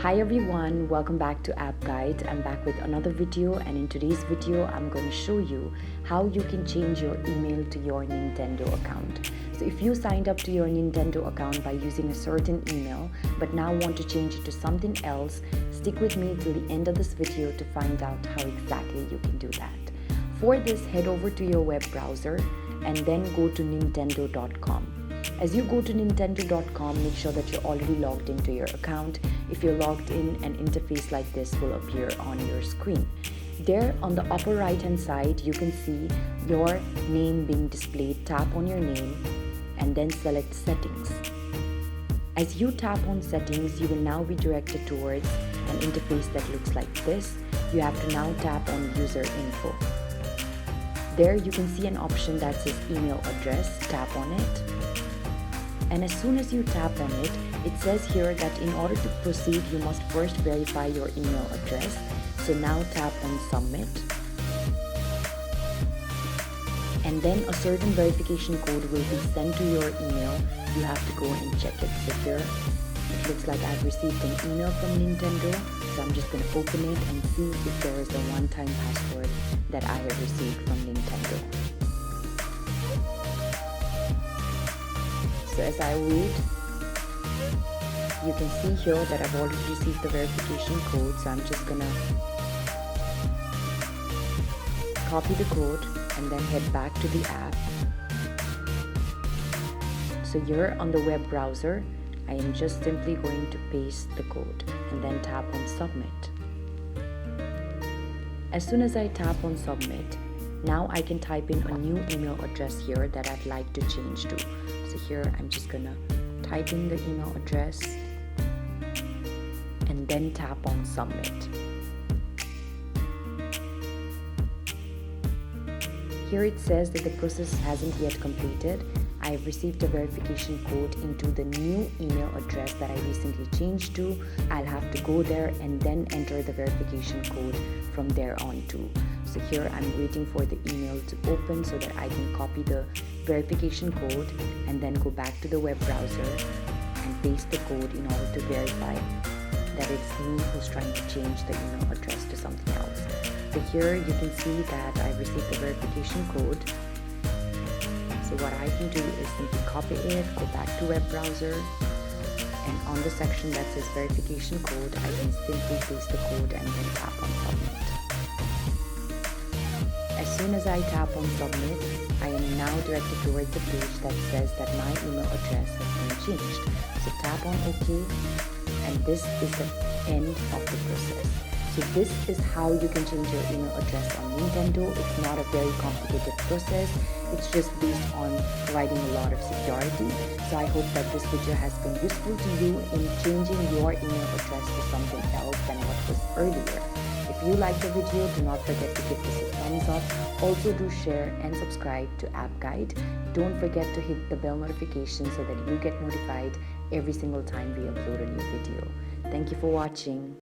Hi everyone, welcome back to App Guide. I'm back with another video, and in today's video I'm going to show you how you can change your email to your Nintendo account. So if you signed up to your Nintendo account by using a certain email but now want to change it to something else, stick with me till the end of this video to find out how exactly you can do that. For this, head over to your web browser and then go to nintendo.com. As you go to nintendo.com, make sure that you're already logged into your account. If you're logged in, an interface like this will appear on your screen. There on the upper right hand side, you can see your name being displayed. Tap on your name and then select settings. As you tap on settings, you will now be directed towards an interface that looks like this. You have to now tap on user info. There you can see an option that says email address. Tap on it. And as soon as you tap on it, it says here that in order to proceed, you must first verify your email address. So now tap on submit. And then a certain verification code will be sent to your email. You have to go and check it. So here, it looks like I've received an email from Nintendo. So I'm just going to open it and see if there is a one-time password that I have received from Nintendo. So as I wait, you can see here that I've already received the verification code. So I'm just gonna copy the code and then head back to the app. So here on the web browser, I am just simply going to paste the code and then tap on submit. As soon as I tap on submit, now I can type in a new email address here that I'd like to change to. So here I'm just gonna type in the email address and then tap on submit. Here it says that the process hasn't yet completed. I have received a verification code into the new email address that I recently changed to. I'll have to go there and then enter the verification code from there on too. So here I'm waiting for the email to open so that I can copy the verification code and then go back to the web browser and paste the code in order to verify that it's me who's trying to change the email address to something else. So here you can see that I've received the verification code. So what I can do is simply copy it, go back to web browser, and on the section that says verification code, I can simply paste the code and then tap on submit. As soon as I tap on submit, I am now directed towards the page that says that my email address has been changed. So tap on OK, and this is the end of the process. So this is how you can change your email address on Nintendo. It's not a very complicated process. It's just based on providing a lot of security. So I hope that this video has been useful to you in changing your email address to something else than what was earlier. If you liked the video, do not forget to give this a thumbs up. Also do share and subscribe to App Guide. Don't forget to hit the bell notification so that you get notified every single time we upload a new video. Thank you for watching.